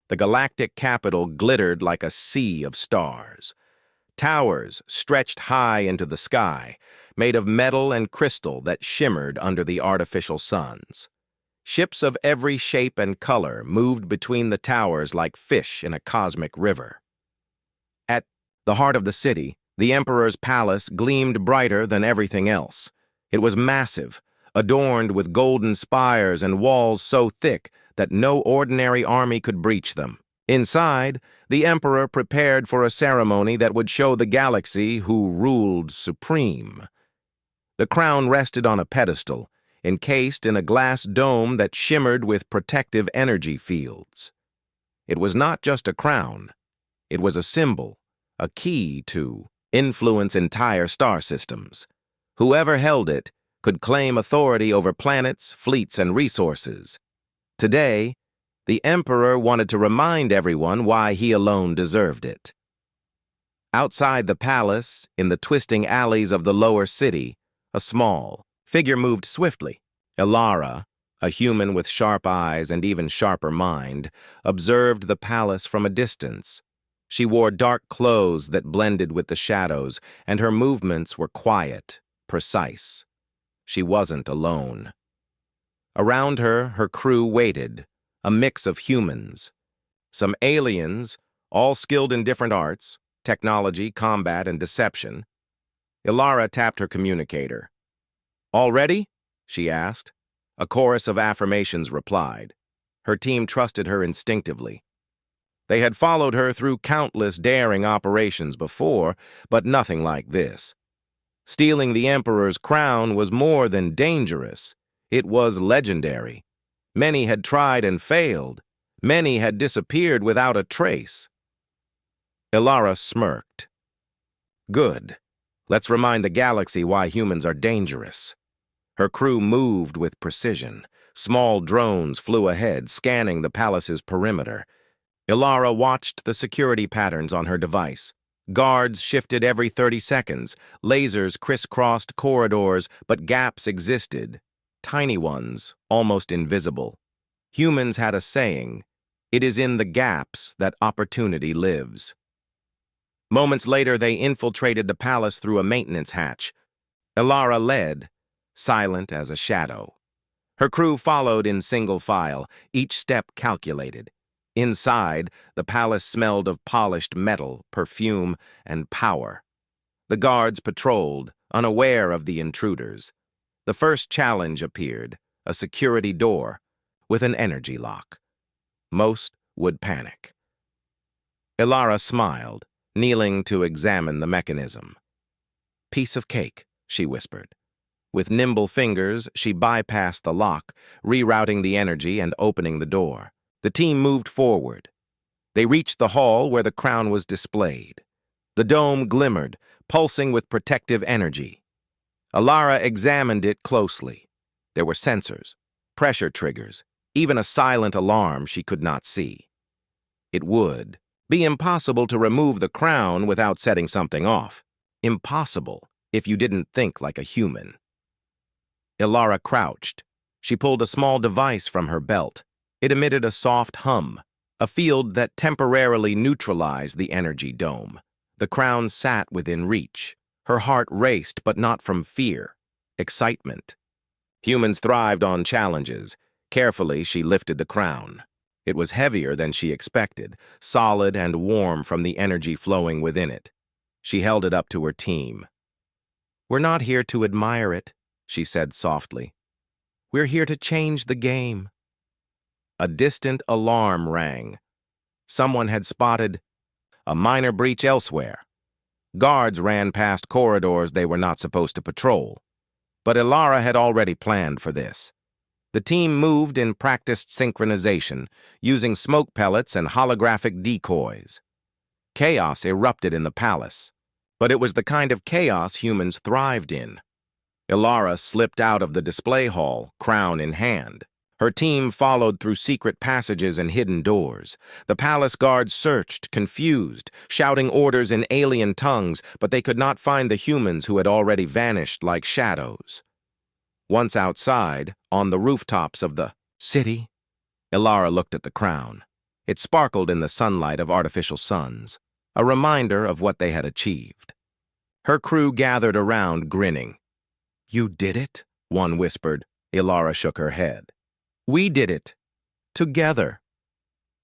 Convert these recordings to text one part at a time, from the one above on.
The galactic capital glittered like a sea of stars. Towers stretched high into the sky, made of metal and crystal that shimmered under the artificial suns. Ships of every shape and color moved between the towers like fish in a cosmic river. At the heart of the city, the emperor's palace gleamed brighter than everything else. It was massive, adorned with golden spires and walls so thick that no ordinary army could breach them. Inside, the emperor prepared for a ceremony that would show the galaxy who ruled supreme. The crown rested on a pedestal, encased in a glass dome that shimmered with protective energy fields. It was not just a crown. It was a symbol, a key to influence entire star systems. Whoever held it could claim authority over planets, fleets, and resources. Today, the emperor wanted to remind everyone why he alone deserved it. Outside the palace, in the twisting alleys of the lower city, a small figure moved swiftly. Ilara, a human with sharp eyes and even sharper mind, observed the palace from a distance. She wore dark clothes that blended with the shadows, and her movements were quiet, precise. She wasn't alone. Around her, her crew waited, a mix of humans. Some aliens, all skilled in different arts, technology, combat, and deception. Ilara tapped her communicator. "All ready?" she asked. A chorus of affirmations replied. Her team trusted her instinctively. They had followed her through countless daring operations before, but nothing like this. Stealing the Emperor's crown was more than dangerous. It was legendary. Many had tried and failed. Many had disappeared without a trace. Ilara smirked. "Good. Let's remind the galaxy why humans are dangerous." Her crew moved with precision. Small drones flew ahead, scanning the palace's perimeter. Ilara watched the security patterns on her device. Guards shifted every 30 seconds. Lasers crisscrossed corridors, but gaps existed. Tiny ones, almost invisible. Humans had a saying, "It is in the gaps that opportunity lives." Moments later, they infiltrated the palace through a maintenance hatch. Ilara led, silent as a shadow. Her crew followed in single file, each step calculated. Inside, the palace smelled of polished metal, perfume, and power. The guards patrolled, unaware of the intruders. The first challenge appeared, a security door with an energy lock. Most would panic. Ilara smiled, kneeling to examine the mechanism. "Piece of cake," she whispered. With nimble fingers, she bypassed the lock, rerouting the energy and opening the door. The team moved forward. They reached the hall where the crown was displayed. The dome glimmered, pulsing with protective energy. Ilara examined it closely. There were sensors, pressure triggers, even a silent alarm she could not see. It would be impossible to remove the crown without setting something off. Impossible if you didn't think like a human. Ilara crouched. She pulled a small device from her belt. It emitted a soft hum, a field that temporarily neutralized the energy dome. The crown sat within reach. Her heart raced, but not from fear, excitement. Humans thrived on challenges. Carefully, she lifted the crown. It was heavier than she expected, solid and warm from the energy flowing within it. She held it up to her team. "We're not here to admire it," she said softly. "We're here to change the game." A distant alarm rang. Someone had spotted a minor breach elsewhere. Guards ran past corridors they were not supposed to patrol. But Ilara had already planned for this. The team moved in practiced synchronization, using smoke pellets and holographic decoys. Chaos erupted in the palace, but it was the kind of chaos humans thrived in. Ilara slipped out of the display hall, crown in hand. Her team followed through secret passages and hidden doors. The palace guards searched, confused, shouting orders in alien tongues, but they could not find the humans who had already vanished like shadows. Once outside, on the rooftops of the city, Ilara looked at the crown. It sparkled in the sunlight of artificial suns, a reminder of what they had achieved. Her crew gathered around, grinning. "You did it?" one whispered. Ilara shook her head. "We did it. Together.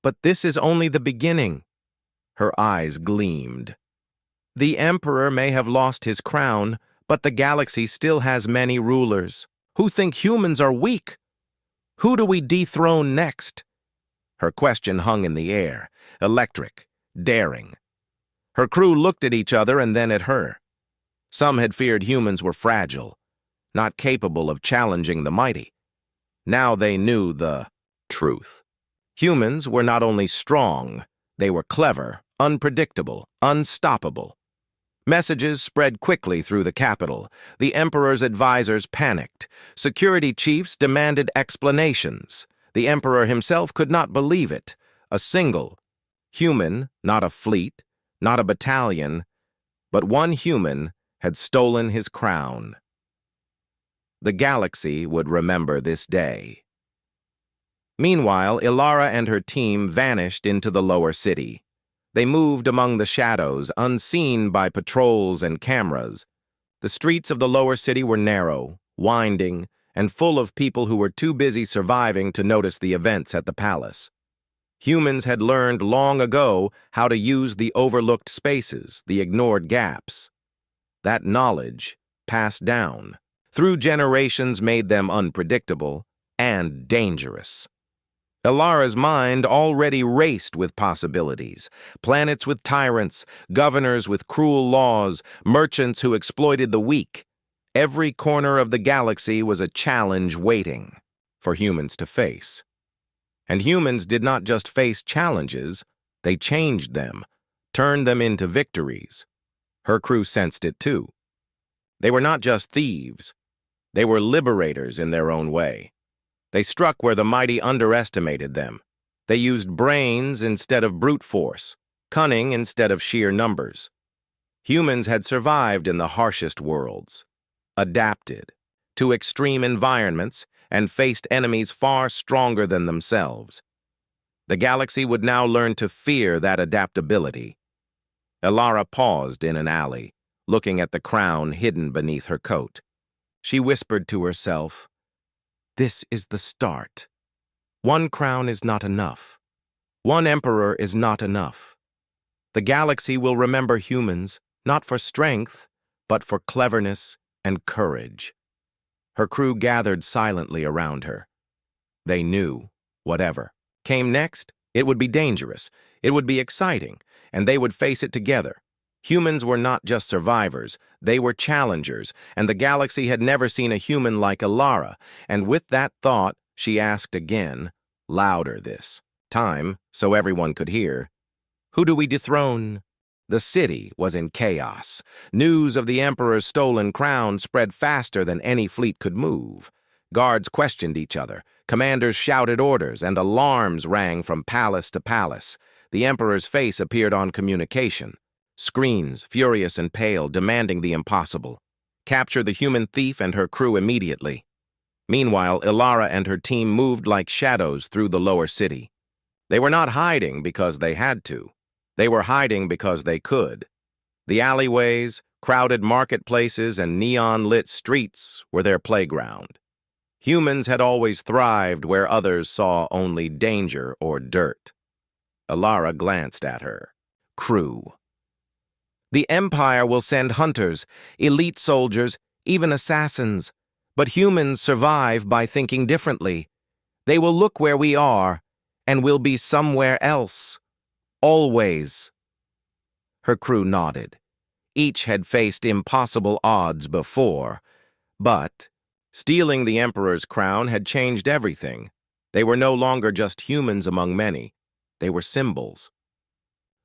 But this is only the beginning." Her eyes gleamed. "The Emperor may have lost his crown, but the galaxy still has many rulers who think humans are weak. Who do we dethrone next?" Her question hung in the air, electric, daring. Her crew looked at each other and then at her. Some had feared humans were fragile, not capable of challenging the mighty. Now they knew the truth. Humans were not only strong, they were clever, unpredictable, unstoppable. Messages spread quickly through the capital. The Emperor's advisors panicked. Security chiefs demanded explanations. The Emperor himself could not believe it. A single human, not a fleet, not a battalion, but one human had stolen his crown. The galaxy would remember this day. Meanwhile, Ilara and her team vanished into the lower city. They moved among the shadows, unseen by patrols and cameras. The streets of the lower city were narrow, winding, and full of people who were too busy surviving to notice the events at the palace. Humans had learned long ago how to use the overlooked spaces, the ignored gaps. That knowledge, passed down through generations, made them unpredictable and dangerous. Ilara's mind already raced with possibilities. Planets with tyrants, governors with cruel laws, merchants who exploited the weak. Every corner of the galaxy was a challenge waiting for humans to face. And humans did not just face challenges, they changed them, turned them into victories. Her crew sensed it too. They were not just thieves, they were liberators in their own way. They struck where the mighty underestimated them. They used brains instead of brute force, cunning instead of sheer numbers. Humans had survived in the harshest worlds, adapted to extreme environments, and faced enemies far stronger than themselves. The galaxy would now learn to fear that adaptability. Ilara paused in an alley, looking at the crown hidden beneath her coat. She whispered to herself, "This is the start. One crown is not enough. One emperor is not enough. The galaxy will remember humans, not for strength, but for cleverness and courage." Her crew gathered silently around her. They knew, whatever came next, it would be dangerous, it would be exciting, and they would face it together. Humans were not just survivors, they were challengers, and the galaxy had never seen a human like Ilara, and with that thought, she asked again, louder this time, so everyone could hear, "Who do we dethrone?" The city was in chaos. News of the Emperor's stolen crown spread faster than any fleet could move. Guards questioned each other, commanders shouted orders, and alarms rang from palace to palace. The Emperor's face appeared on communication. Screens, furious and pale, demanding the impossible. Capture the human thief and her crew immediately. Meanwhile, Ilara and her team moved like shadows through the lower city. They were not hiding because they had to. They were hiding because they could. The alleyways, crowded marketplaces, and neon-lit streets were their playground. Humans had always thrived where others saw only danger or dirt. Ilara glanced at her. Crew. The Empire will send hunters, elite soldiers, even assassins. But humans survive by thinking differently. They will look where we are, and we'll be somewhere else. Always. Her crew nodded. Each had faced impossible odds before, but stealing the Emperor's crown had changed everything. They were no longer just humans among many. They were symbols.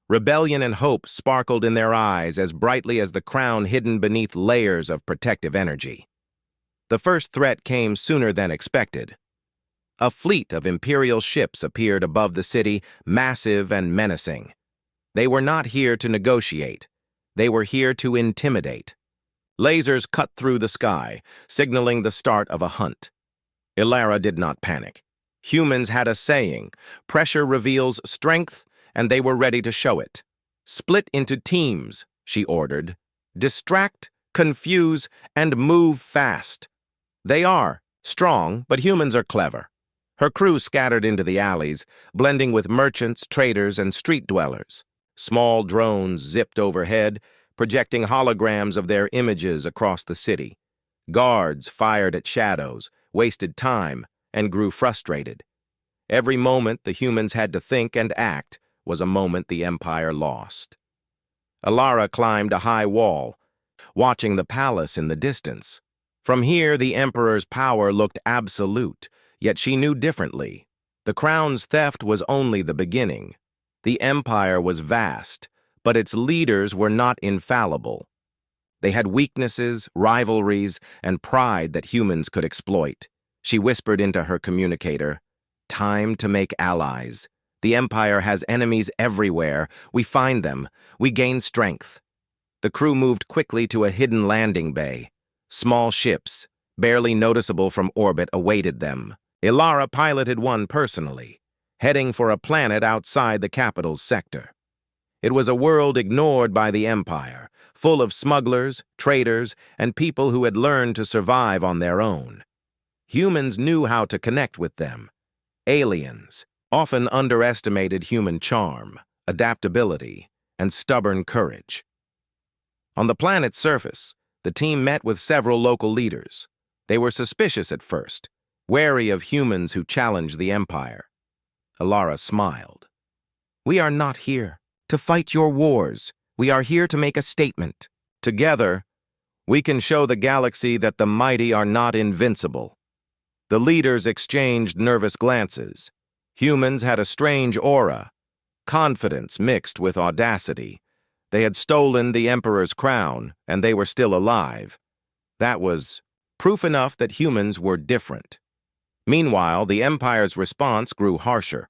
Rebellion and hope sparkled in their eyes as brightly as the crown hidden beneath layers of protective energy. The first threat came sooner than expected. A fleet of Imperial ships appeared above the city, massive and menacing. They were not here to negotiate. They were here to intimidate. Lasers cut through the sky, signaling the start of a hunt. Ilara did not panic. Humans had a saying, pressure reveals strength, and they were ready to show it. Split into teams, she ordered. Distract, confuse, and move fast. They are strong, but humans are clever. Her crew scattered into the alleys, blending with merchants, traders, and street dwellers. Small drones zipped overhead, projecting holograms of their images across the city. Guards fired at shadows, wasted time, and grew frustrated. Every moment the humans had to think and act was a moment the Empire lost. Alara climbed a high wall, watching the palace in the distance. From here, the Emperor's power looked absolute, yet she knew differently. The crown's theft was only the beginning. The Empire was vast, but its leaders were not infallible. They had weaknesses, rivalries, and pride that humans could exploit. She whispered into her communicator, "Time to make allies. The Empire has enemies everywhere. We find them. We gain strength." The crew moved quickly to a hidden landing bay. Small ships, barely noticeable from orbit, awaited them. Alara piloted one personally, heading for a planet outside the capital's sector. It was a world ignored by the Empire, full of smugglers, traders, and people who had learned to survive on their own. Humans knew how to connect with them. Aliens often underestimated human charm, adaptability, and stubborn courage. On the planet's surface, the team met with several local leaders. They were suspicious at first, wary of humans who challenged the Empire. Alara smiled. "We are not here to fight your wars. We are here to make a statement. Together, we can show the galaxy that the mighty are not invincible." The leaders exchanged nervous glances. Humans had a strange aura, confidence mixed with audacity. They had stolen the Emperor's crown, and they were still alive. That was proof enough that humans were different. Meanwhile, the Empire's response grew harsher.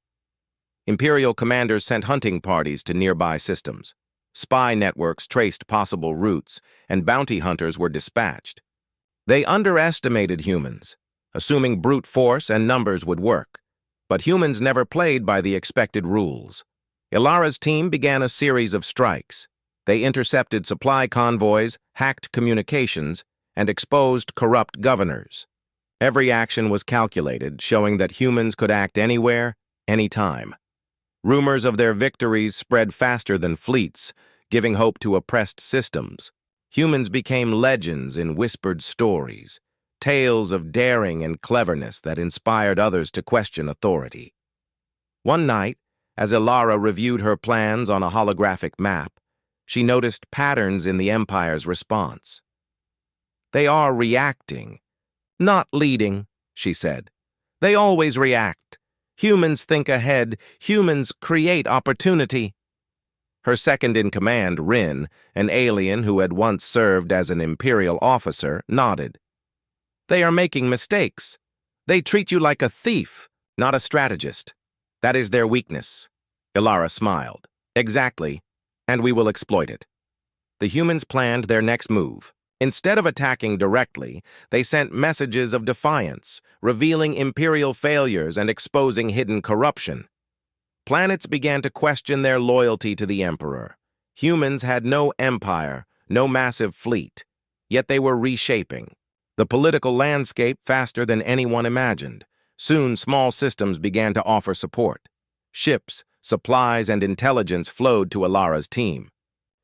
Imperial commanders sent hunting parties to nearby systems. Spy networks traced possible routes, and bounty hunters were dispatched. They underestimated humans, assuming brute force and numbers would work. But humans never played by the expected rules. Ilara's team began a series of strikes. They intercepted supply convoys, hacked communications, and exposed corrupt governors. Every action was calculated, showing that humans could act anywhere, anytime. Rumors of their victories spread faster than fleets, giving hope to oppressed systems. Humans became legends in whispered stories, tales of daring and cleverness that inspired others to question authority. One night, as Alara reviewed her plans on a holographic map, she noticed patterns in the Empire's response. "They are reacting, not leading," she said. "They always react. Humans think ahead. Humans create opportunity." Her second-in-command, Rin, an alien who had once served as an Imperial officer, nodded. "They are making mistakes. They treat you like a thief, not a strategist. That is their weakness." Alara smiled. "Exactly, and we will exploit it." The humans planned their next move. Instead of attacking directly, they sent messages of defiance, revealing Imperial failures and exposing hidden corruption. Planets began to question their loyalty to the Emperor. Humans had no empire, no massive fleet, yet they were reshaping the political landscape faster than anyone imagined. Soon, small systems began to offer support. Ships, supplies, and intelligence flowed to Alara's team.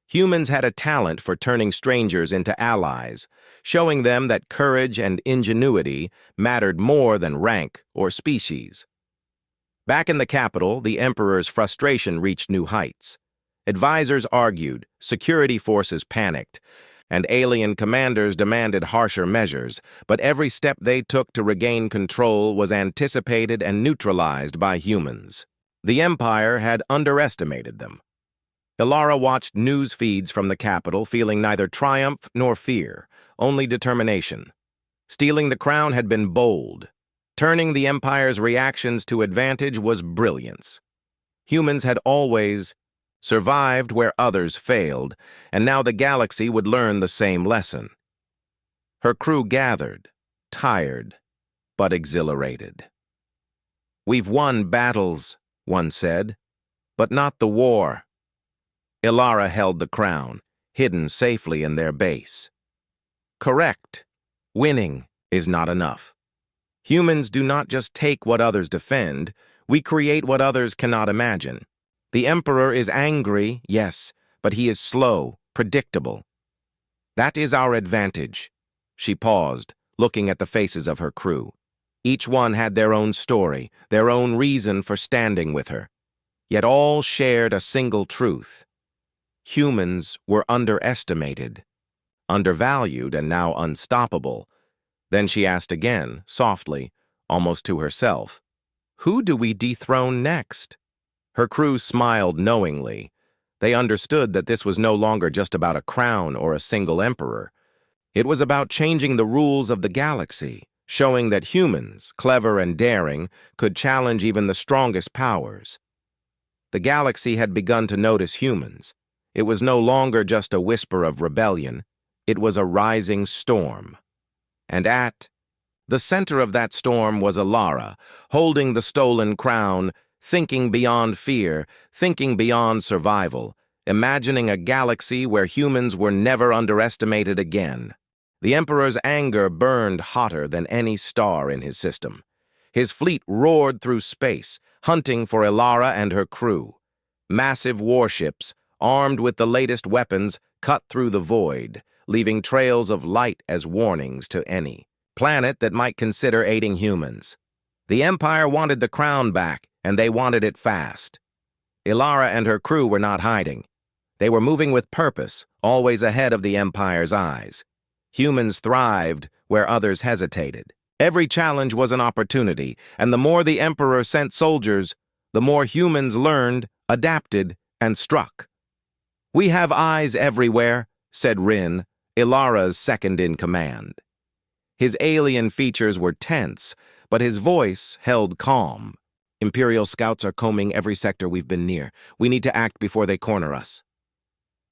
Humans had a talent for turning strangers into allies, showing them that courage and ingenuity mattered more than rank or species. Back in the capital, the Emperor's frustration reached new heights. Advisors argued, security forces panicked, and alien commanders demanded harsher measures, but every step they took to regain control was anticipated and neutralized by humans. The Empire had underestimated them. Alara watched news feeds from the capital, feeling neither triumph nor fear, only determination. Stealing the crown had been bold. Turning the Empire's reactions to advantage was brilliance. Humans had always survived where others failed, and now the galaxy would learn the same lesson. Her crew gathered, tired, but exhilarated. "We've won battles," one said, "but not the war." Ilara held the crown, hidden safely in their base. Correct. Winning is not enough. Humans do not just take what others defend, we create what others cannot imagine. The Emperor is angry, yes, but he is slow, predictable. That is our advantage. She paused, looking at the faces of her crew. Each one had their own story, their own reason for standing with her. Yet all shared a single truth. Humans were underestimated, undervalued, and now unstoppable. Then she asked again, softly, almost to herself, "Who do we dethrone next?" Her crew smiled knowingly. They understood that this was no longer just about a crown or a single emperor. It was about changing the rules of the galaxy, showing that humans, clever and daring, could challenge even the strongest powers. The galaxy had begun to notice humans. It was no longer just a whisper of rebellion. It was a rising storm. And at the center of that storm was Ilara, holding the stolen crown, thinking beyond fear, thinking beyond survival, imagining a galaxy where humans were never underestimated again. The Emperor's anger burned hotter than any star in his system. His fleet roared through space, hunting for Ilara and her crew. Massive warships, armed with the latest weapons, cut through the void, leaving trails of light as warnings to any planet that might consider aiding humans. The Empire wanted the crown back, and they wanted it fast. Ilara and her crew were not hiding. They were moving with purpose, always ahead of the Empire's eyes. Humans thrived where others hesitated. Every challenge was an opportunity, and the more the Emperor sent soldiers, the more humans learned, adapted, and struck. "We have eyes everywhere," said Rin, Ilara's second-in-command. His alien features were tense, but his voice held calm. "Imperial scouts are combing every sector we've been near. We need to act before they corner us."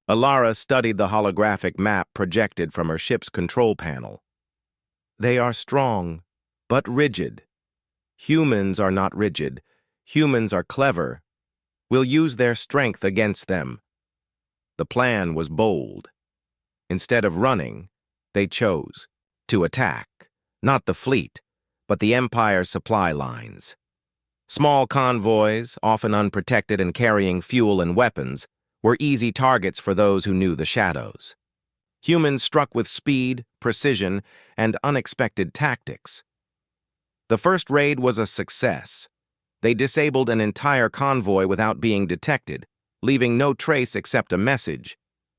Ilara studied the holographic map projected from her ship's control panel. "They are strong, but rigid. Humans are not rigid. Humans are clever. We'll use their strength against them." The plan was bold. Instead of running, they chose to attack, not the fleet, but the Empire's supply lines. Small convoys, often unprotected and carrying fuel and weapons, were easy targets for those who knew the shadows. Humans struck with speed, precision, and unexpected tactics. The first raid was a success. They disabled an entire convoy without being detected, leaving no trace except a message.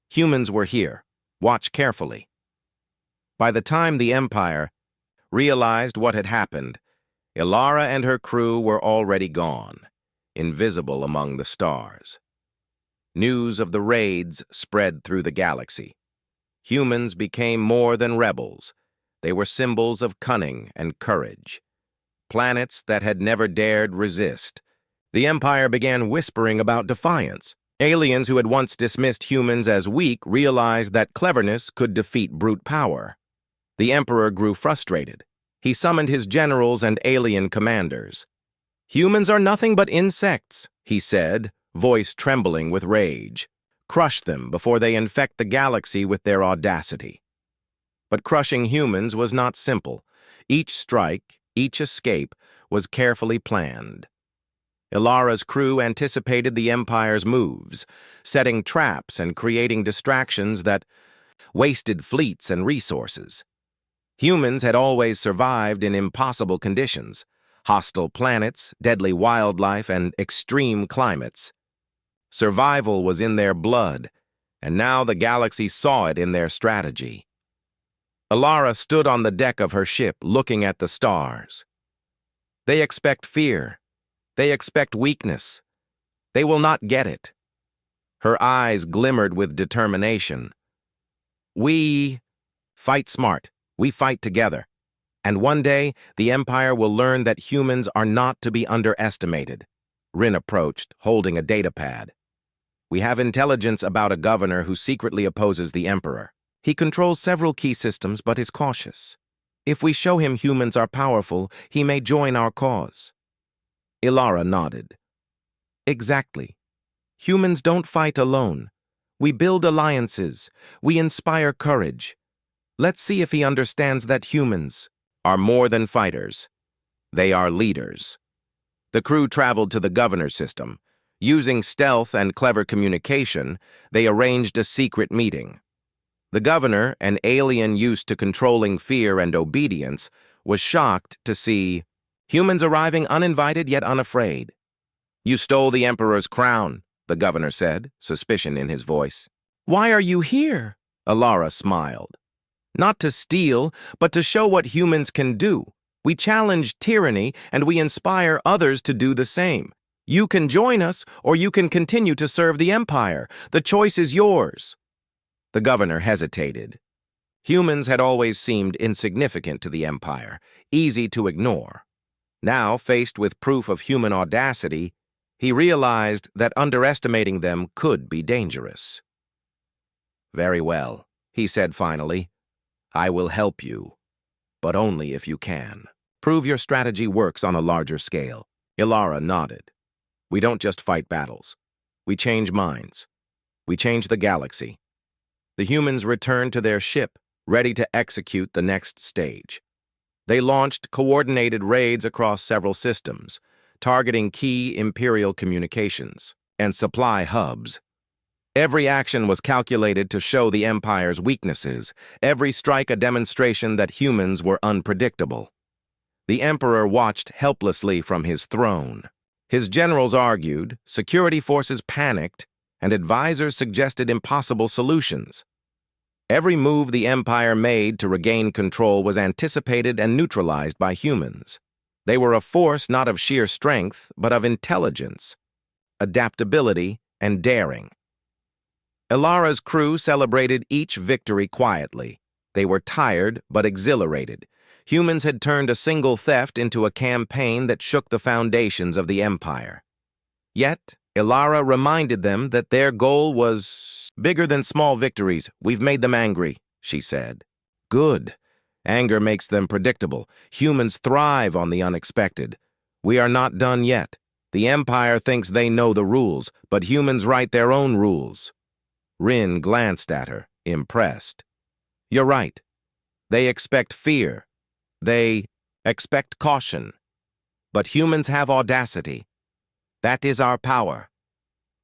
Humans were here. Watch carefully. By the time the Empire realized what had happened, Ilara and her crew were already gone, invisible among the stars. News of the raids spread through the galaxy. Humans became more than rebels. They were symbols of cunning and courage. Planets that had never dared resist. The Empire began whispering about defiance. Aliens who had once dismissed humans as weak realized that cleverness could defeat brute power. The Emperor grew frustrated. He summoned his generals and alien commanders. "Humans are nothing but insects," he said, voice trembling with rage. "Crush them before they infect the galaxy with their audacity." But crushing humans was not simple. Each strike, each escape, was carefully planned. Ilara's crew anticipated the Empire's moves, setting traps and creating distractions that wasted fleets and resources. Humans had always survived in impossible conditions: hostile planets, deadly wildlife, and extreme climates. Survival was in their blood, and now the galaxy saw it in their strategy. Ilara stood on the deck of her ship, looking at the stars. "They expect fear. They expect weakness. They will not get it." Her eyes glimmered with determination. "We fight smart. We fight together. And one day, the Empire will learn that humans are not to be underestimated." Rin approached, holding a datapad. "We have intelligence about a governor who secretly opposes the Emperor. He controls several key systems but is cautious. If we show him humans are powerful, he may join our cause." Ilara nodded. Exactly. Humans don't fight alone. We build alliances. We inspire courage. Let's see if he understands that humans are more than fighters. They are leaders. The crew traveled to the governor system. Using stealth and clever communication, they arranged a secret meeting. The governor, an alien used to controlling fear and obedience, was shocked to see humans arriving uninvited yet unafraid. "You stole the emperor's crown," the governor said, suspicion in his voice. "Why are you here?" Ilara smiled. "Not to steal, but to show what humans can do. We challenge tyranny, and we inspire others to do the same. You can join us, or you can continue to serve the empire. The choice is yours." The governor hesitated. Humans had always seemed insignificant to the empire, easy to ignore. Now, faced with proof of human audacity, he realized that underestimating them could be dangerous. "Very well," he said finally. "I will help you, but only if you can. Prove your strategy works on a larger scale." Ilara nodded. "We don't just fight battles. We change minds. We change the galaxy." The humans returned to their ship, ready to execute the next stage. They launched coordinated raids across several systems, targeting key Imperial communications and supply hubs. Every action was calculated to show the Empire's weaknesses, every strike a demonstration that humans were unpredictable. The Emperor watched helplessly from his throne. His generals argued, security forces panicked, and advisors suggested impossible solutions. Every move the Empire made to regain control was anticipated and neutralized by humans. They were a force not of sheer strength, but of intelligence, adaptability, and daring. Ilara's crew celebrated each victory quietly. They were tired but exhilarated. Humans had turned a single theft into a campaign that shook the foundations of the Empire. Yet, Ilara reminded them that their goal was bigger than small victories. "We've made them angry," she said. "Good. Anger makes them predictable. Humans thrive on the unexpected. We are not done yet. The Empire thinks they know the rules, but humans write their own rules." Rin glanced at her, impressed. "You're right. They expect fear. They expect caution. But humans have audacity. That is our power."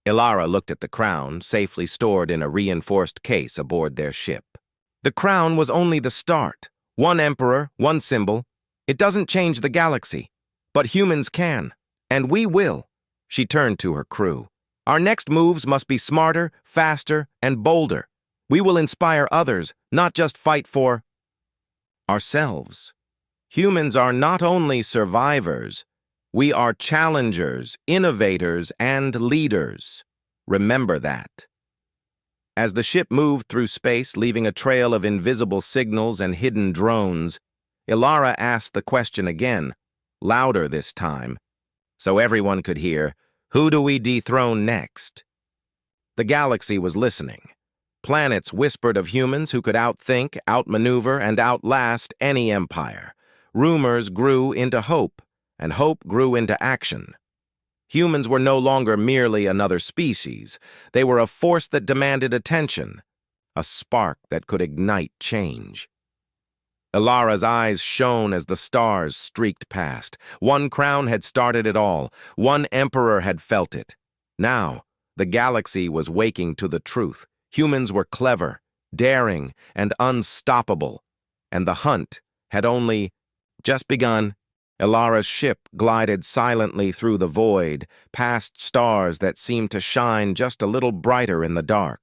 Ilara looked at the crown, safely stored in a reinforced case aboard their ship. The crown was only the start. One emperor, one symbol. It doesn't change the galaxy. But humans can. And we will. She turned to her crew. "Our next moves must be smarter, faster, and bolder. We will inspire others, not just fight for ourselves. Humans are not only survivors, we are challengers, innovators, and leaders. Remember that." As the ship moved through space, leaving a trail of invisible signals and hidden drones, Ilara asked the question again, louder this time, so everyone could hear, "Who do we dethrone next?" The galaxy was listening. Planets whispered of humans who could outthink, outmaneuver, and outlast any empire. Rumors grew into hope, and hope grew into action. Humans were no longer merely another species. They were a force that demanded attention, a spark that could ignite change. Ilara's eyes shone as the stars streaked past. One crown had started it all. One emperor had felt it. Now, the galaxy was waking to the truth. Humans were clever, daring, and unstoppable, and the hunt had only just begun. Ilara's ship glided silently through the void, past stars that seemed to shine just a little brighter in the dark.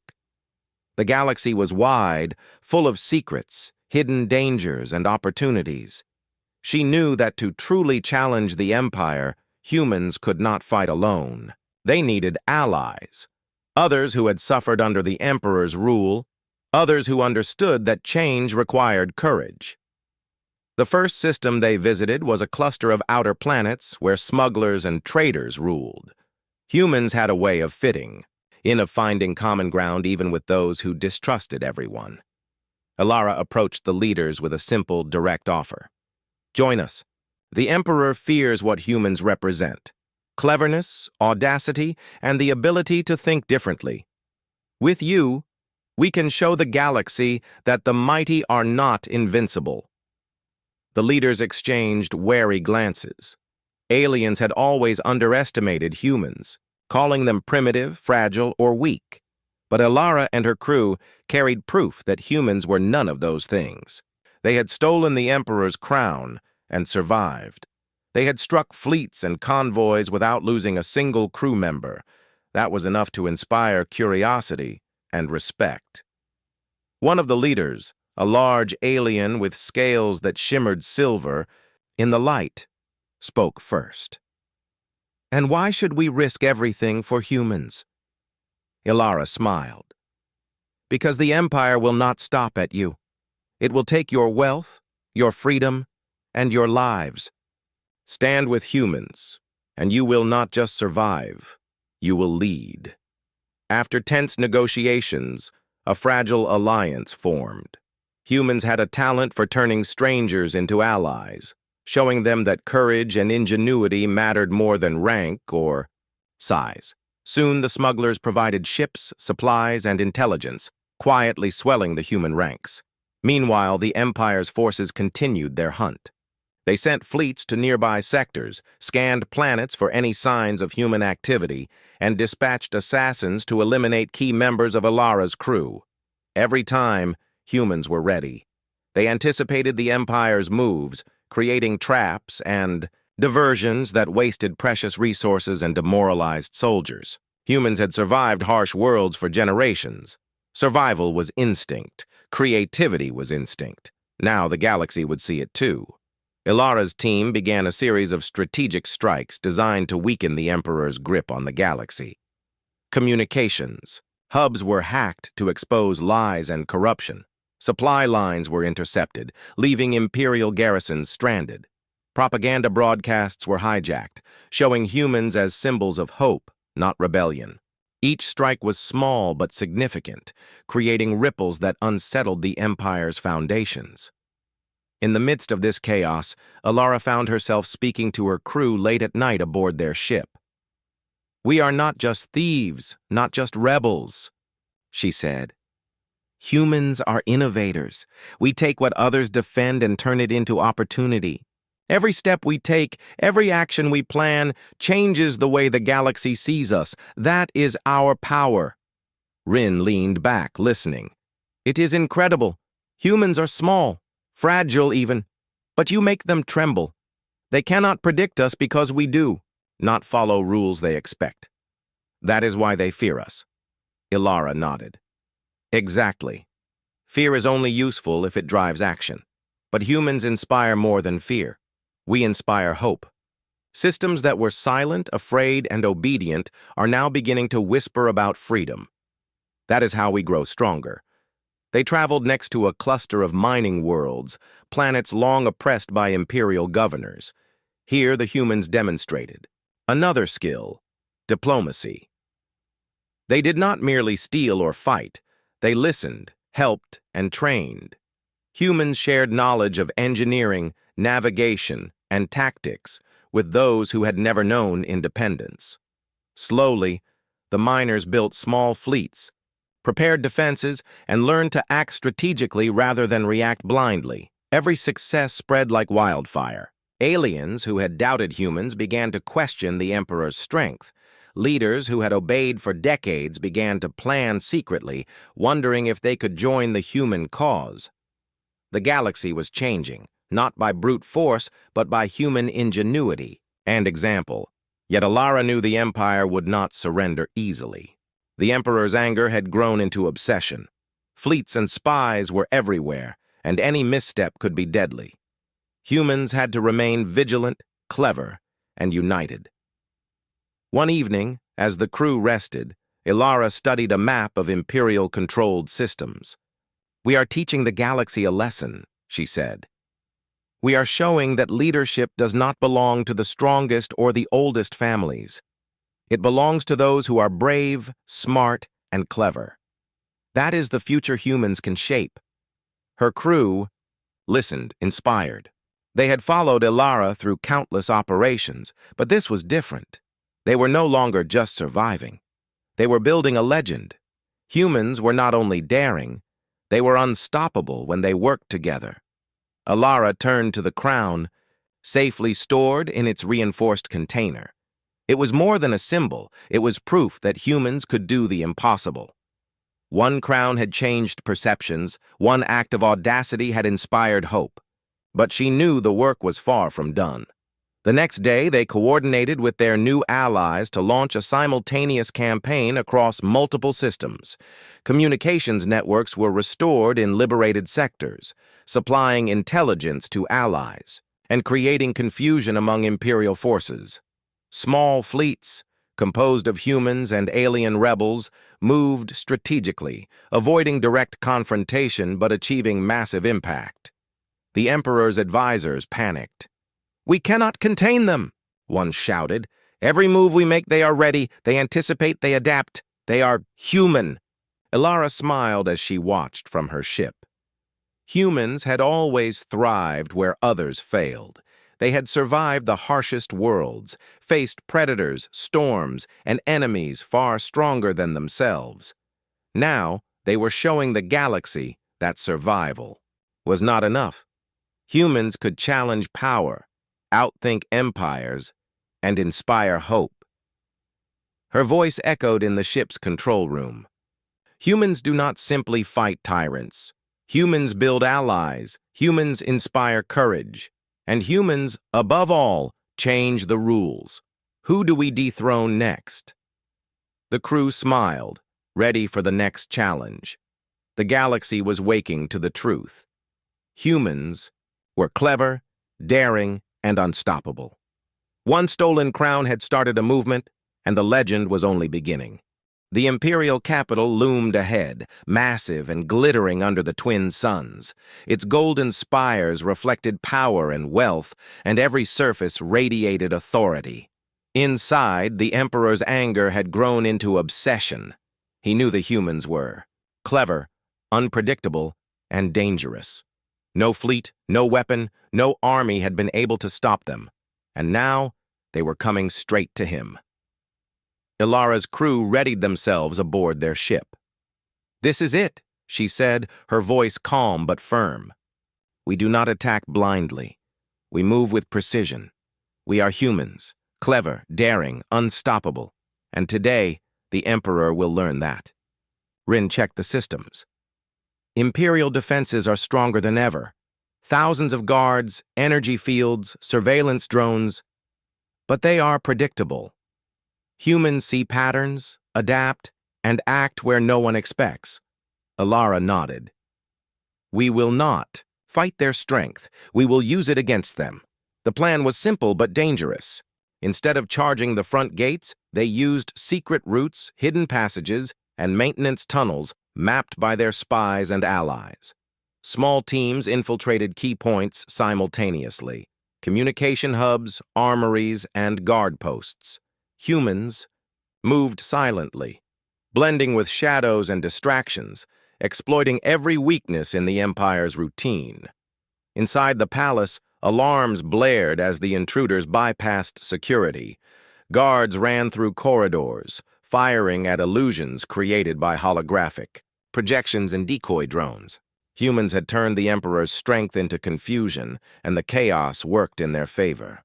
The galaxy was wide, full of secrets, hidden dangers, and opportunities. She knew that to truly challenge the Empire, humans could not fight alone. They needed allies, others who had suffered under the Emperor's rule, others who understood that change required courage. The first system they visited was a cluster of outer planets where smugglers and traders ruled. Humans had a way of fitting, of finding common ground even with those who distrusted everyone. Ilara approached the leaders with a simple, direct offer. "Join us. The Emperor fears what humans represent. cleverness, audacity, and the ability to think differently. With you, we can show the galaxy that the mighty are not invincible. The leaders exchanged wary glances. Aliens had always underestimated humans, calling them primitive, fragile, or weak. But Elara and her crew carried proof that humans were none of those things. They had stolen the Emperor's crown and survived. They had struck fleets and convoys without losing a single crew member. That was enough to inspire curiosity and respect. One of the leaders, a large alien with scales that shimmered silver in the light, spoke first. "And why should we risk everything for humans?" Elara smiled. "Because the Empire will not stop at you. It will take your wealth, your freedom, and your lives. Stand with humans, and you will not just survive, you will lead." After tense negotiations, a fragile alliance formed. Humans had a talent for turning strangers into allies, showing them that courage and ingenuity mattered more than rank or size. Soon the smugglers provided ships, supplies, and intelligence, quietly swelling the human ranks. Meanwhile, the Empire's forces continued their hunt. They sent fleets to nearby sectors, scanned planets for any signs of human activity, and dispatched assassins to eliminate key members of Elara's crew. Every time, humans were ready. They anticipated the Empire's moves, creating traps and diversions that wasted precious resources and demoralized soldiers. Humans had survived harsh worlds for generations. Survival was instinct. Creativity was instinct. Now the galaxy would see it too. Elara's team began a series of strategic strikes designed to weaken the Emperor's grip on the galaxy. Communications. Hubs were hacked to expose lies and corruption. Supply lines were intercepted, leaving Imperial garrisons stranded. Propaganda broadcasts were hijacked, showing humans as symbols of hope, not rebellion. Each strike was small but significant, creating ripples that unsettled the Empire's foundations. In the midst of this chaos, Elara found herself speaking to her crew late at night aboard their ship. "We are not just thieves, not just rebels," she said. "Humans are innovators. We take what others defend and turn it into opportunity. Every step we take, every action we plan, changes the way the galaxy sees us. That is our power." Rin leaned back, listening. "It is incredible. Humans are small, fragile even, but you make them tremble. They cannot predict us because we do, not follow rules they expect. That is why they fear us." Elara nodded. "Exactly. Fear is only useful if it drives action. But humans inspire more than fear. We inspire hope. Systems that were silent, afraid, and obedient are now beginning to whisper about freedom. That is how we grow stronger." They traveled next to a cluster of mining worlds, planets long oppressed by imperial governors. Here the humans demonstrated another skill: diplomacy. They did not merely steal or fight. They listened, helped, and trained. Humans shared knowledge of engineering, navigation, and tactics with those who had never known independence. Slowly, the miners built small fleets, prepared defenses, and learned to act strategically rather than react blindly. Every success spread like wildfire. Aliens who had doubted humans began to question the Emperor's strength. Leaders who had obeyed for decades began to plan secretly, wondering if they could join the human cause. The galaxy was changing, not by brute force, but by human ingenuity and example. Yet Elara knew the Empire would not surrender easily. The Emperor's anger had grown into obsession. Fleets and spies were everywhere, and any misstep could be deadly. Humans had to remain vigilant, clever, and united. One evening, as the crew rested, Elara studied a map of Imperial-controlled systems. "We are teaching the galaxy a lesson," she said. "We are showing that leadership does not belong to the strongest or the oldest families. It belongs to those who are brave, smart, and clever. That is the future humans can shape." Her crew listened, inspired. They had followed Elara through countless operations, but this was different. They were no longer just surviving. They were building a legend. Humans were not only daring, they were unstoppable when they worked together. Alara turned to the crown, safely stored in its reinforced container. It was more than a symbol, it was proof that humans could do the impossible. One crown had changed perceptions, one act of audacity had inspired hope. But she knew the work was far from done. The next day, they coordinated with their new allies to launch a simultaneous campaign across multiple systems. Communications networks were restored in liberated sectors, supplying intelligence to allies, and creating confusion among Imperial forces. Small fleets, composed of humans and alien rebels, moved strategically, avoiding direct confrontation but achieving massive impact. The Emperor's advisors panicked. "We cannot contain them," one shouted. "Every move we make, they are ready. They anticipate, they adapt. They are human." Alara smiled as she watched from her ship. Humans had always thrived where others failed. They had survived the harshest worlds, faced predators, storms, and enemies far stronger than themselves. Now, they were showing the galaxy that survival was not enough. Humans could challenge power, outthink empires, and inspire hope. Her voice echoed in the ship's control room. Humans do not simply fight tyrants. Humans build allies. Humans inspire courage. And humans, above all, change the rules. Who do we dethrone next? The crew smiled, ready for the next challenge. The galaxy was waking to the truth. Humans were clever, daring, and unstoppable. One stolen crown had started a movement, and the legend was only beginning. The imperial capital loomed ahead, massive and glittering under the twin suns. Its golden spires reflected power and wealth, and every surface radiated authority. Inside, the Emperor's anger had grown into obsession. He knew the humans were clever, unpredictable, and dangerous. No fleet, no weapon, no army had been able to stop them, and now they were coming straight to him. Ilara's crew readied themselves aboard their ship. "This is it," she said, her voice calm but firm. "We do not attack blindly. We move with precision. We are humans, clever, daring, unstoppable, and today the Emperor will learn that." Rin checked the systems. Imperial defenses are stronger than ever. Thousands of guards, energy fields, surveillance drones, but they are predictable. Humans see patterns, adapt, and act where no one expects. Alara nodded. "We will not fight their strength. We will use it against them." The plan was simple but dangerous. Instead of charging the front gates, they used secret routes, hidden passages, and maintenance tunnels mapped by their spies and allies. Small teams infiltrated key points simultaneously: communication hubs, armories, and guard posts. Humans moved silently, blending with shadows and distractions, exploiting every weakness in the Empire's routine. Inside the palace, alarms blared as the intruders bypassed security. Guards ran through corridors, firing at illusions created by holographic projections and decoy drones. Humans had turned the Emperor's strength into confusion, and the chaos worked in their favor.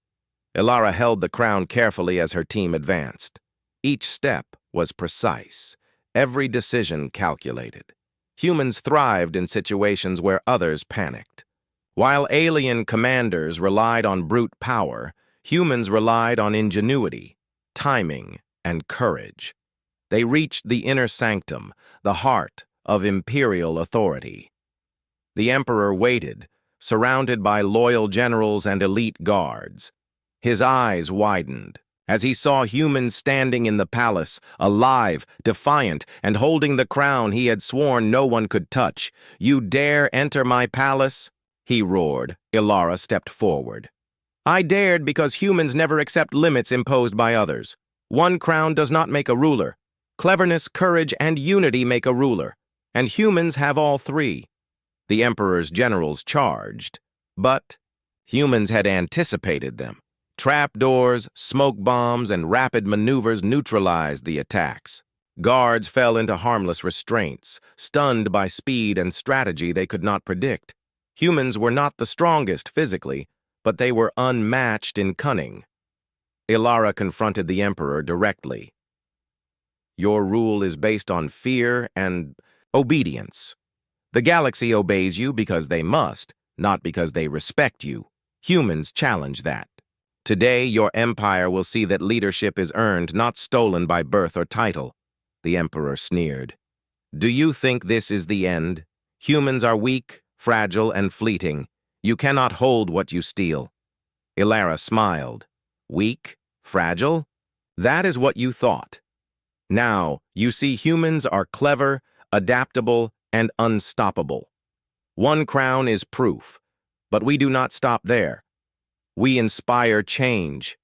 Alara held the crown carefully as her team advanced. Each step was precise, every decision calculated. Humans thrived in situations where others panicked. While alien commanders relied on brute power, humans relied on ingenuity, timing, and courage. They reached the inner sanctum, the heart of imperial authority. The Emperor waited, surrounded by loyal generals and elite guards. His eyes widened as he saw humans standing in the palace, alive, defiant, and holding the crown he had sworn no one could touch. "You dare enter my palace?" he roared. Alara stepped forward. "I dared because humans never accept limits imposed by others. One crown does not make a ruler. Cleverness, courage, and unity make a ruler, and humans have all three." The Emperor's generals charged, but humans had anticipated them. Trapdoors, smoke bombs, and rapid maneuvers neutralized the attacks. Guards fell into harmless restraints, stunned by speed and strategy they could not predict. Humans were not the strongest physically, but they were unmatched in cunning. Ilara confronted the Emperor directly. Your rule is based on fear and obedience. The galaxy obeys you because they must, not because they respect you. Humans challenge that. Today, your empire will see that leadership is earned, not stolen by birth or title. The Emperor sneered. Do you think this is the end? Humans are weak, fragile, and fleeting. You cannot hold what you steal. Ilara smiled. Weak? Fragile? That is what you thought. Now, you see humans are clever, adaptable, and unstoppable. One crown is proof, but we do not stop there. We inspire change.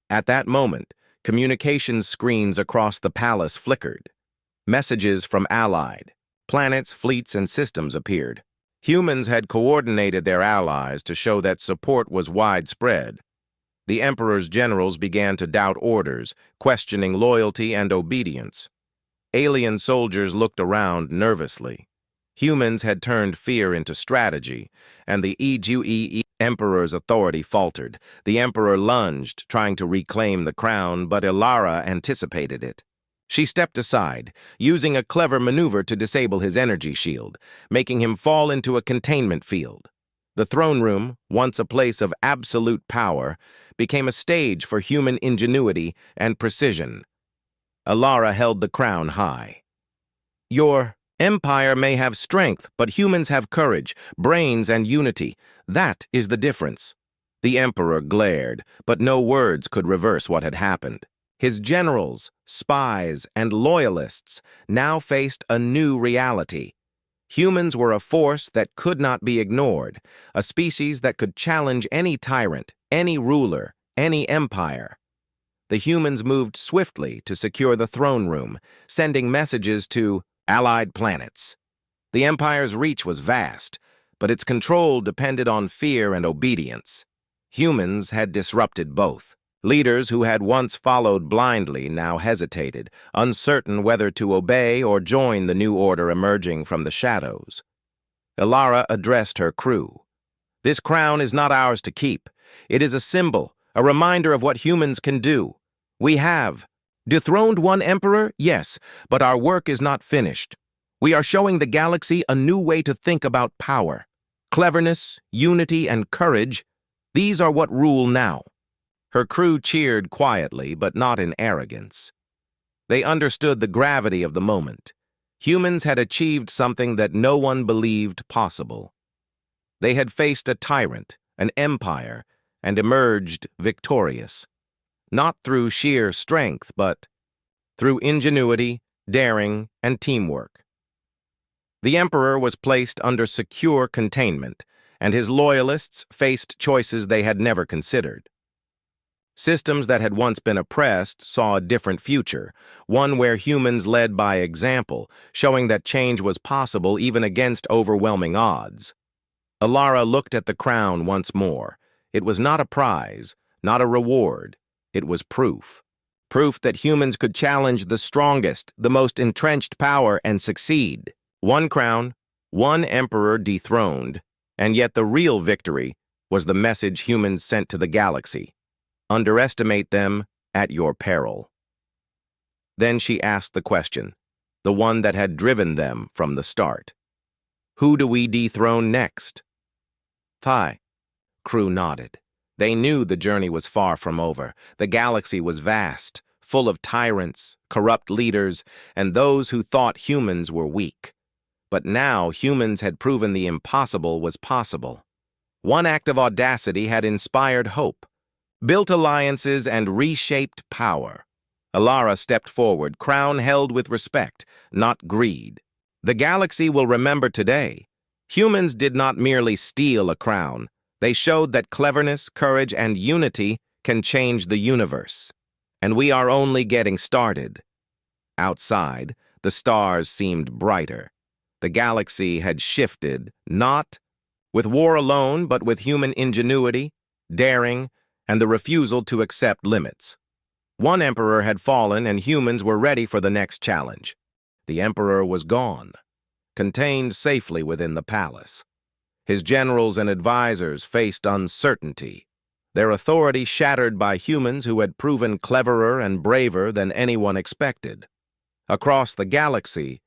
At that moment, communications screens across the palace flickered. Messages from allied planets, fleets, and systems appeared. Humans had coordinated their allies to show that support was widespread. The Emperor's generals began to doubt orders, questioning loyalty and obedience. Alien soldiers looked around nervously. Humans had turned fear into strategy, and the Emperor's authority faltered. The Emperor lunged, trying to reclaim the crown, but Ilara anticipated it. She stepped aside, using a clever maneuver to disable his energy shield, making him fall into a containment field. The throne room, once a place of absolute power, became a stage for human ingenuity and precision. Ilara held the crown high. Your empire may have strength, but humans have courage, brains, and unity. That is the difference. The Emperor glared, but no words could reverse what had happened. His generals, spies, and loyalists now faced a new reality. Humans were a force that could not be ignored, a species that could challenge any tyrant, any ruler, any empire. The humans moved swiftly to secure the throne room, sending messages to allied planets. The Empire's reach was vast, but its control depended on fear and obedience. Humans had disrupted both. Leaders who had once followed blindly now hesitated, uncertain whether to obey or join the new order emerging from the shadows. Ilara addressed her crew. This crown is not ours to keep. It is a symbol, a reminder of what humans can do. We have dethroned one emperor, yes, but our work is not finished. We are showing the galaxy a new way to think about power. Cleverness, unity, and courage, these are what rule now. Her crew cheered quietly, but not in arrogance. They understood the gravity of the moment. Humans had achieved something that no one believed possible. They had faced a tyrant, an empire, and emerged victorious. Not through sheer strength, but through ingenuity, daring, and teamwork. The Emperor was placed under secure containment, and his loyalists faced choices they had never considered. Systems that had once been oppressed saw a different future, one where humans led by example, showing that change was possible even against overwhelming odds. Ilara looked at the crown once more. It was not a prize, not a reward. It was proof. Proof that humans could challenge the strongest, the most entrenched power and succeed. One crown, one emperor dethroned, and yet the real victory was the message humans sent to the galaxy. Underestimate them at your peril. Then she asked the question, the one that had driven them from the start. Who do we dethrone next? Sci-Fi. Crew nodded. They knew the journey was far from over. The galaxy was vast, full of tyrants, corrupt leaders, and those who thought humans were weak. But now humans had proven the impossible was possible. One act of audacity had inspired hope, built alliances, and reshaped power. Ilara stepped forward, crown held with respect, not greed. The galaxy will remember today. Humans did not merely steal a crown. They showed that cleverness, courage, and unity can change the universe. And we are only getting started. Outside, the stars seemed brighter. The galaxy had shifted, not with war alone, but with human ingenuity, daring, and the refusal to accept limits. One emperor had fallen, and humans were ready for the next challenge. The emperor was gone, contained safely within the palace. His generals and advisors faced uncertainty, their authority shattered by humans who had proven cleverer and braver than anyone expected. Across the galaxy,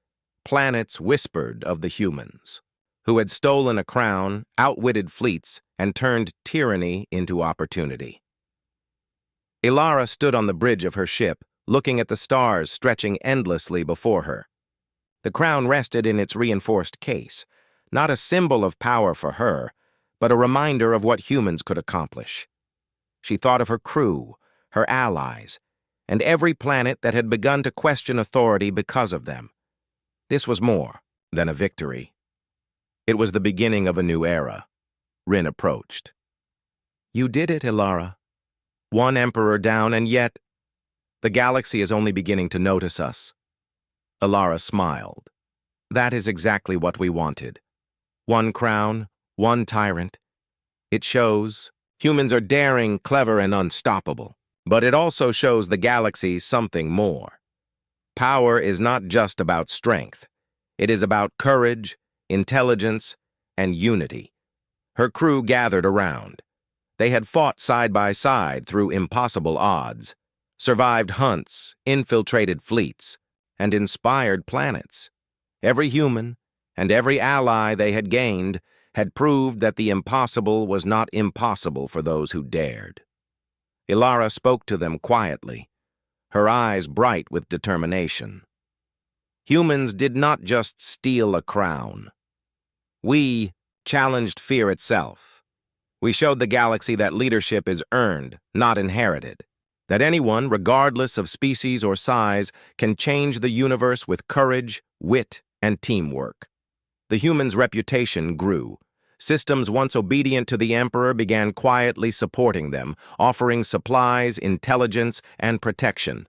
planets whispered of the humans, who had stolen a crown, outwitted fleets, and turned tyranny into opportunity. Ilara stood on the bridge of her ship, looking at the stars stretching endlessly before her. The crown rested in its reinforced case, not a symbol of power for her, but a reminder of what humans could accomplish. She thought of her crew, her allies, and every planet that had begun to question authority because of them. This was more than a victory. It was the beginning of a new era. Rin approached. "You did it, Ilara. One emperor down, and yet the galaxy is only beginning to notice us." Ilara smiled. "That is exactly what we wanted. One crown, one tyrant. It shows humans are daring, clever, and unstoppable. But it also shows the galaxy something more. Power is not just about strength. It is about courage, intelligence, and unity." Her crew gathered around. They had fought side by side through impossible odds, survived hunts, infiltrated fleets, and inspired planets. Every human and every ally they had gained had proved that the impossible was not impossible for those who dared. Ilara spoke to them quietly, her eyes bright with determination. Humans did not just steal a crown. We challenged fear itself. We showed the galaxy that leadership is earned, not inherited. That anyone, regardless of species or size, can change the universe with courage, wit, and teamwork. The humans' reputation grew. Systems once obedient to the Emperor began quietly supporting them, offering supplies, intelligence, and protection.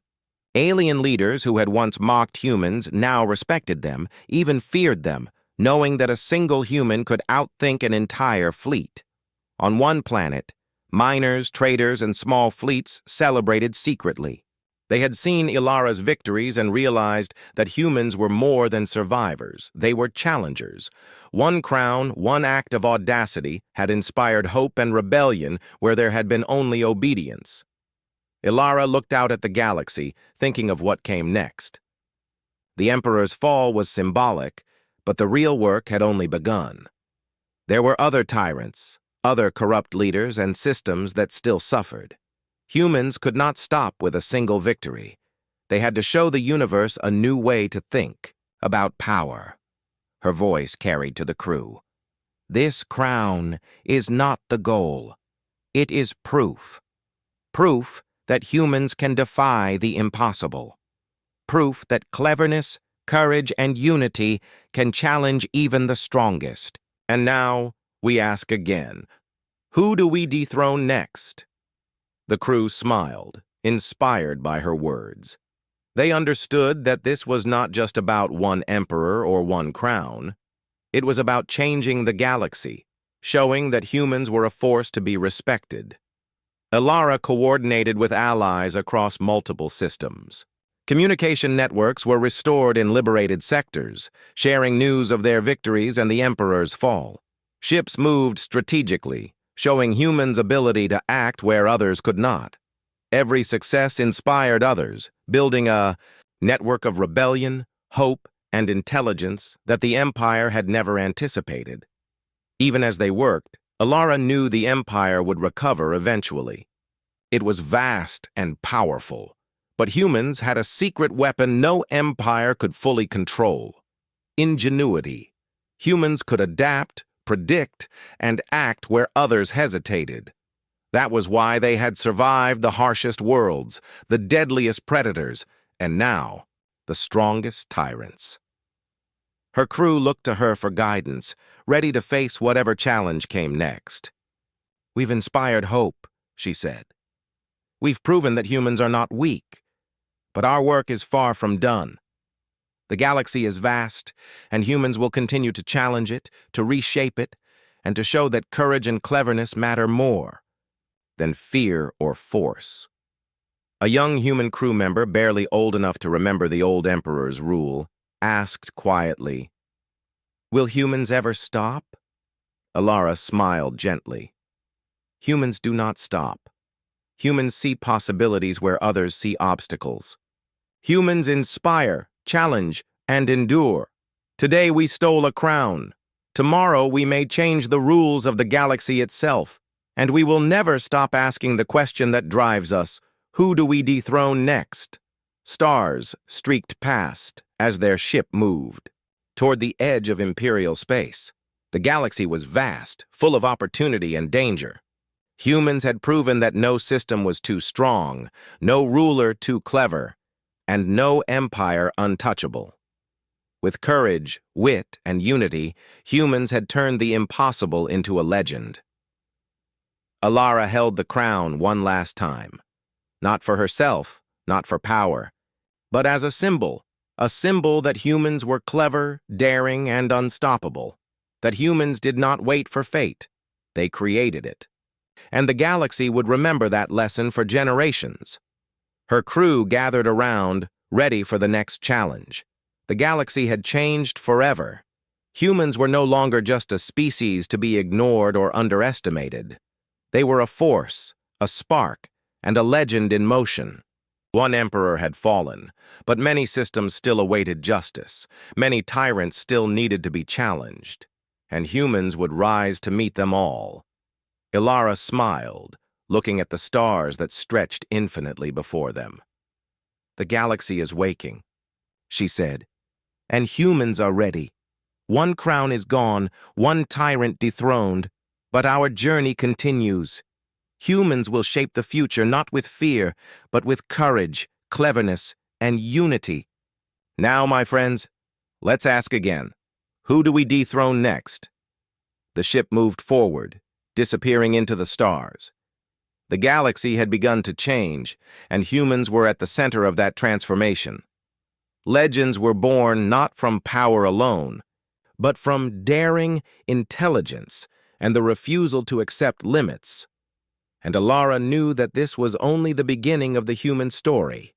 Alien leaders who had once mocked humans now respected them, even feared them, knowing that a single human could outthink an entire fleet. On one planet, miners, traders, and small fleets celebrated secretly. They had seen Ilara's victories and realized that humans were more than survivors. They were challengers. One crown, one act of audacity had inspired hope and rebellion where there had been only obedience. Ilara looked out at the galaxy, thinking of what came next. The Emperor's fall was symbolic, but the real work had only begun. There were other tyrants, other corrupt leaders, and systems that still suffered. Humans could not stop with a single victory. They had to show the universe a new way to think about power. Her voice carried to the crew. "This crown is not the goal. It is proof. Proof that humans can defy the impossible. Proof that cleverness, courage, and unity can challenge even the strongest. And now, we ask again, who do we dethrone next?" The crew smiled, inspired by her words. They understood that this was not just about one emperor or one crown. It was about changing the galaxy, showing that humans were a force to be respected. Ilara coordinated with allies across multiple systems. Communication networks were restored in liberated sectors, sharing news of their victories and the Emperor's fall. Ships moved strategically, showing humans' ability to act where others could not. Every success inspired others, building a network of rebellion, hope, and intelligence that the Empire had never anticipated. Even as they worked, Ilara knew the Empire would recover eventually. It was vast and powerful, but humans had a secret weapon no empire could fully control: ingenuity. Humans could adapt, predict, and act where others hesitated. That was why they had survived the harshest worlds, the deadliest predators, and now, the strongest tyrants. Her crew looked to her for guidance, ready to face whatever challenge came next. "We've inspired hope," she said. "We've proven that humans are not weak, but our work is far from done. The galaxy is vast, and humans will continue to challenge it, to reshape it, and to show that courage and cleverness matter more. than fear or force. A young human crew member, barely old enough to remember the old emperor's rule, asked quietly, "Will humans ever stop?" Alara smiled gently. Humans do not stop. Humans see possibilities where others see obstacles. Humans inspire, challenge, and endure. Today we stole a crown. Tomorrow we may change the rules of the galaxy itself, and we will never stop asking the question that drives us: who do we dethrone next? Stars streaked past as their ship moved toward the edge of Imperial space. The galaxy was vast, full of opportunity and danger. Humans had proven that no system was too strong, no ruler too clever, and no empire untouchable. With courage, wit, and unity, humans had turned the impossible into a legend. Alara held the crown one last time. Not for herself, not for power, but as a symbol that humans were clever, daring, and unstoppable, that humans did not wait for fate, they created it. And the galaxy would remember that lesson for generations. Her crew gathered around, ready for the next challenge. The galaxy had changed forever. Humans were no longer just a species to be ignored or underestimated. They were a force, a spark, and a legend in motion. One emperor had fallen, but many systems still awaited justice. Many tyrants still needed to be challenged, and humans would rise to meet them all. Alara smiled, looking at the stars that stretched infinitely before them. "The galaxy is waking," she said, "and humans are ready. One crown is gone, one tyrant dethroned, but our journey continues. Humans will shape the future not with fear, but with courage, cleverness, and unity. Now, my friends, let's ask again. Who do we dethrone next?" The ship moved forward, disappearing into the stars. The galaxy had begun to change, and humans were at the center of that transformation. Legends were born not from power alone, but from daring, intelligence, and the refusal to accept limits. And Alara knew that this was only the beginning of the human story.